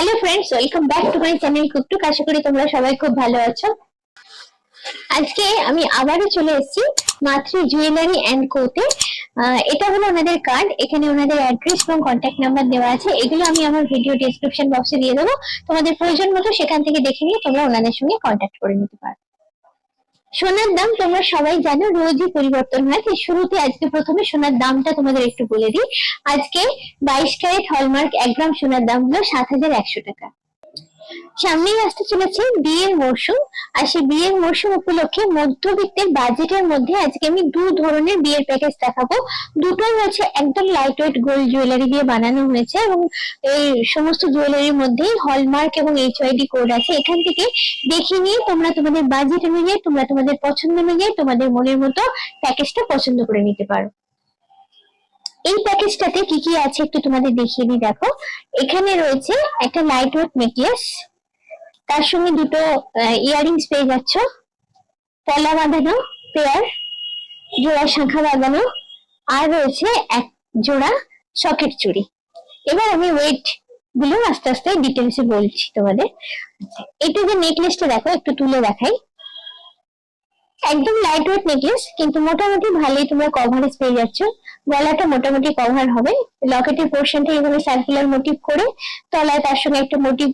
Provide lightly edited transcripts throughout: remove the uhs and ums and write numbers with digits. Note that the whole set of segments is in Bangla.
Hello friends, welcome back to my channel কুকটুক। আশা করি তোমরা সবাই খুব ভালো আছো। আজকে আমি আবারও চলে এসেছি মাতৃ জুয়েলারি এন্ড কোতে। এটা হলো ওনাদের কার্ড। এখানে ওনাদের অ্যাড্রেস এবং কন্ট্যাক্ট নাম্বার দেওয়া আছে। এগুলো আমি আমার ভিডিও ডেসক্রিপশন বক্সে দিয়ে দেবো। তোমাদের প্রয়োজন মতো সেখান থেকে দেখে নিয়ে তোমরা ওনাদের সঙ্গে কন্ট্যাক্ট করে নিতে পারো। সোনার দাম তোমরা সবাই জানো, রোজই পরিবর্তন হয়। শুরুতে আজকে প্রথমে সোনার দামটা তোমাদের একটু বলে দিই। আজকে 22 ক্যারেট হলমার্ক 1 গ্রাম সোনার দাম হলো 7,100 টাকা। সামনেই আসতে চলেছে বিয়ের মরশুম, আর সেই বিয়ের মরশুম উপলক্ষে মধ্যবিত্তের বাজেটের মধ্যে আজকে আমি দু ধরনের বিয়ের প্যাকেজ দেখাবো। দুটোই হচ্ছে একদম লাইট ওয়েট গোল্ড জুয়েলারি দিয়ে বানানো হয়েছে, এবং এই সমস্ত জুয়েলারির মধ্যেই হলমার্ক এবং HYD কোড আছে। এখান থেকে দেখে নিয়ে তোমরা তোমাদের বাজেট অনুযায়ী, তোমরা তোমাদের পছন্দ অনুযায়ী তোমাদের মনের মতো প্যাকেজটা পছন্দ করে নিতে পারো। এই প্যাকেজটাতে কি কি আছে একটু তোমাদের দেখিয়ে দিই। দেখো, এখানে রয়েছে একটা লাইট ওয়েট নেকলেস, তার সঙ্গে দুটো ইয়াররিংস পেয়ে যাচ্ছ, পলা বাঁধানো পেয়ার, জোড়া শাঁখা বাঁধানো, আর রয়েছে এক জোড়া সকেট চুড়ি। এবার আমি ওয়েট গুলো আস্তে আস্তে ডিটেলসে বলছি তোমাদের। এটা যে নেকলেসটা দেখো, একটু তুলে দেখাই। একদম লাইট ওয়েট নেকলেস, কিন্তু মোটামুটি ভালোই তোমরা কভারেজ পেয়ে যাচ্ছ। গলাটা মোটামুটি কভার হবে। লকেটের পোর্শনটা এভাবে সার্কুলার মোটিভ করে, তলায় তার সঙ্গে একটা মোটিভ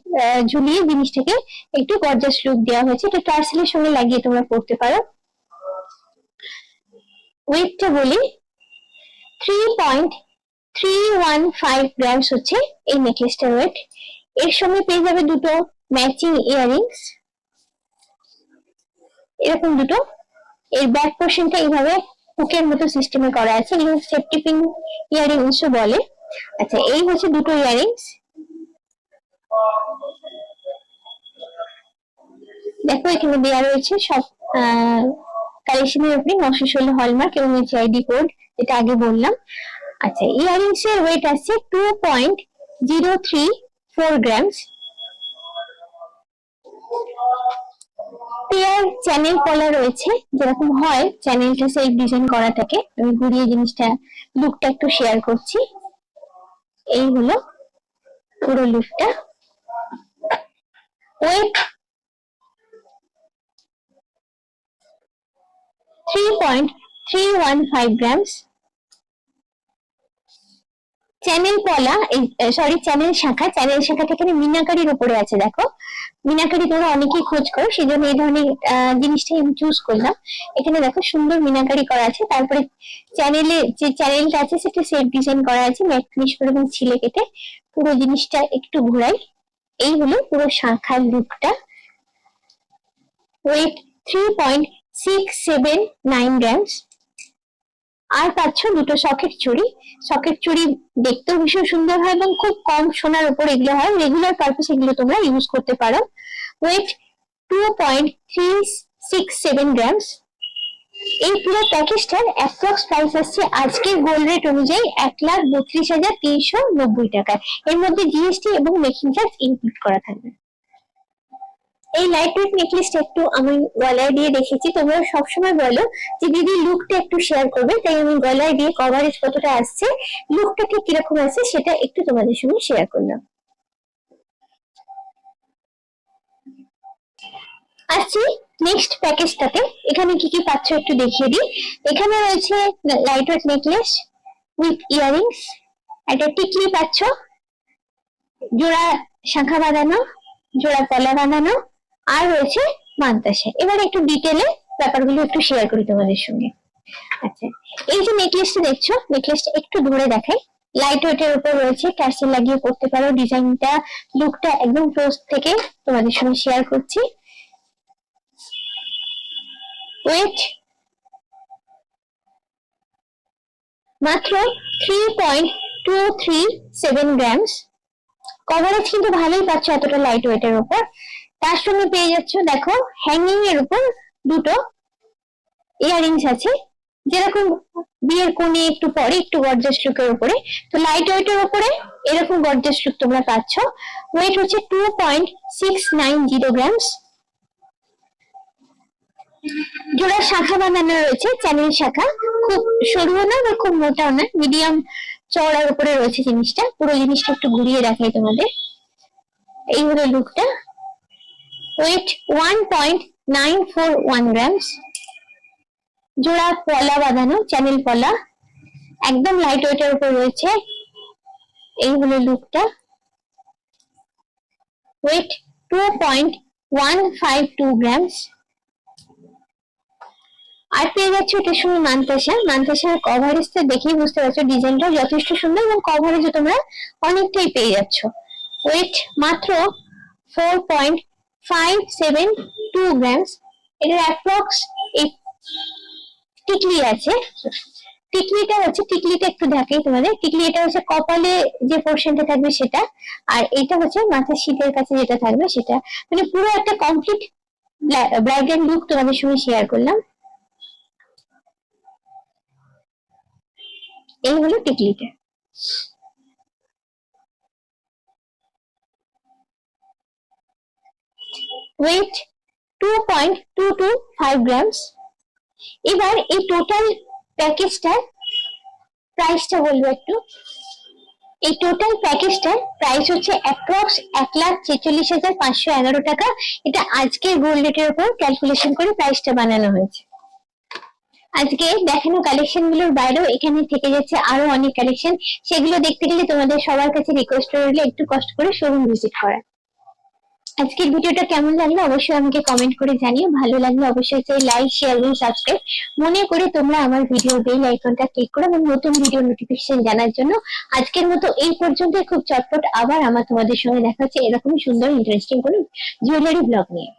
ঝুলিয়ে জিনিসটাকে একটু গর্জাস লুক দেওয়া হয়েছে। এটা টার্সেলের সঙ্গে লাগিয়ে তোমরা পড়তে পারো। ওয়েটটা বলি, 3.315 গ্রামস হচ্ছে এই নেকলেসটার ওয়েট। এর সঙ্গে পেয়ে যাবে দুটো ম্যাচিং ইয়াররিংস, এরকম দুটো। এর ব্যাক পোর্শনটা এইভাবে হুকের মতো সিস্টেমে করা আছে, এগুলো সেফটি পিন ইয়াররিংস বলে। আচ্ছা, এই হচ্ছে দুটো ইয়াররিংস। দেখো, এখানে দেওয়া রয়েছে সব কালেকশনের উপরে 916 হলমার্ক এবং HID কোড, যেটা আগে বললাম। আচ্ছা, ইয়াররিংস এর ওয়েট আছে 2.034 গ্রামস। পেয়ার চ্যানেল পলা রয়েছে, যেরকম হয় চ্যানেলটা সেই ডিজাইন করা থাকে। আমি ঘুরিয়ে জিনিসটা লুকটা একটু শেয়ার করছি। এই হলো পুরো লুকটা। Weight 3.315 grams. চ্যানেল পলা, চ্যানেল শাখা। চ্যানেল শাখাটা এখানে মিনাকারির উপরে আছে। দেখো, মিনাকারি তোমরা অনেকেই খোঁজ করো, সেই জন্য এই ধরনের জিনিসটাই আমি চুজ করলাম। এখানে দেখো সুন্দর মিনাকারি করা আছে। তারপরে চ্যানেলে যে চ্যানেলটা আছে সেটা সেট ডিজাইন করা আছে ম্যাট ফিনিশ করে এবং ছিলে কেটে। পুরো জিনিসটা একটু ঘোরাই। এই হলো পুরো শাখার লুকটা। Wait 3.679 grams. আর পাচ্ছ দুটো সকেট চুড়ি। সকেট চুড়ি দেখতেও ভীষণ সুন্দর হয় এবং খুব কম সোনার উপর এগুলো হয়। রেগুলার পারপাস এগুলো তোমরা ইউজ করতে পারো। Weight 2.367 grams. এই পুরো প্যাকেজটার অ্যাপ্রক্স প্রাইস আসছে আজকের গোল্ড রেট অনুযায়ী 1,32,390 টাকা। এর মধ্যে জিএসটি এবং মেকিং চার্জ ইনক্লুড করা থাকবে। এই লাইট ওয়েট নেকলেসটা একটু আমি গলায় দিয়ে দেখেছি। তোমরা সবসময় বলো যে দিদি লুকটা একটু শেয়ার করবে, তাই আমি গলায় দিয়ে কভারেজ কতটা আসছে, লুকটা ঠিক কিরকম আছে সেটা একটু তোমাদের সঙ্গে শেয়ার করলাম। আসছি নেক্সট প্যাকেজটাতে। এখানে কি কি পাচ্ছ একটু দেখিয়ে দিই। এখানে রয়েছে light weight necklace with earrings, একটা টিকলি পাচ্ছ, জোড়া শাঁখা বাঁধানো, জোড়া পলা বাঁধানো, আর রয়েছে মান্তাসা। এবার একটু ডিটেলে ব্যাপারগুলো একটু শেয়ার করি তোমাদের সঙ্গে। আচ্ছা, এই যে নেকলেসটা দেখছো, নেকলেসটা একটু ধরে দেখাই। লাইট ওয়েটের উপর রয়েছে, টার্সেল লাগিয়ে পড়তে পারো। ডিজাইনটা, লুকটা একদম ক্লোজ থেকে তোমাদের সঙ্গে শেয়ার করছি। ওয়েট মাত্র 3.237 গ্রামস। কভারেজ কিন্তু ভালোই পাচ্ছ এতটা লাইট ওয়েটের উপর। তার সঙ্গে পেয়ে যাচ্ছ, দেখো, হ্যাঙ্গিং এর উপর দুটো ইয়াররিংস আছে, যেরকম বিয়ের কোণে একটু পরে একটু গর্জাস লুকের উপরে। তো লাইট ওয়েটের উপরে এরকম গর্জাস লুক তোমরা পাচ্ছ। ওয়েট হচ্ছে 2.690 গ্রামস। জোড়া শাখা বাঁধানো রয়েছে, চ্যানেল শাখা। খুব সরুও না বা খুব মোটাও না, মিডিয়াম চওড়ার উপরে রয়েছে জিনিসটা। পুরো জিনিসটা একটু ঘুরিয়ে দেখাই তোমাদের। এই হলো লুকটা। ওয়েট 1.941 গ্রামস, জোড়া পলা বাঁধানো, চ্যানেল পলা, একদম লাইট ওয়েটের উপর রয়েছে। এই হলো লুকটা। Wait 2.152 grams. আর পেয়ে যাচ্ছে এটার সঙ্গে মান্তাসার কভারেজটা দেখেই বুঝতে পারছো ডিজাইনটা যথেষ্ট সুন্দর এবং কভারেজও তোমরা অনেকটাই পেয়ে যাচ্ছ। ওয়েট মাত্র 4.572 গ্রামস। এটার অ্যাপ্রক্স এই টিকলি আছে, টিকলিটা একটু দেখাই তোমাদের। টিকলি এটা হচ্ছে কপালে যে পোর্শনটা থাকবে সেটা, আর এটা হচ্ছে মাথার শীতের কাছে যেটা থাকবে সেটা। মানে পুরো একটা কমপ্লিট ব্রাইডাল লুক তোমাদের সঙ্গে শেয়ার করলাম। এই হলো টিকলিটা। Wait 2.225 grams. এবার এই টোটাল প্যাকেজটার প্রাইসটা বলবো একটু। এই টোটাল প্যাকেজটার প্রাইস হচ্ছে অ্যাপ্রক্স 1,46,511 টাকা। এটা আজকের গোল্ড রেটের উপর ক্যালকুলেশন করে প্রাইসটা বানানো হয়েছে। আজকে দেখানো কালেকশন গুলোর বাইরেও এখানে থেকে যাচ্ছে আরো অনেক কালেকশন, সেগুলো দেখতে গেলে তোমাদের সবার কাছে রিকোয়েস্ট রইলে একটু কষ্ট করে শোরুম ভিজিট করা। আজকের ভিডিওটা কেমন লাগলো অবশ্যই আমাকে কমেন্ট করে জানিও। ভালো লাগলে অবশ্যই চাই লাইক, শেয়ার এবং সাবস্ক্রাইব মনে করে তোমরা আমার ভিডিও বেল আইকনটা ক্লিক করো এবং নতুন ভিডিও নোটিফিকেশন জানার জন্য। আজকের মতো এই পর্যন্ত। খুব চটপট আবার তোমাদের সঙ্গে দেখা হচ্ছে এরকমই সুন্দর ইন্টারেস্টিং কোনো জুয়েলারি ব্লগ নিয়ে।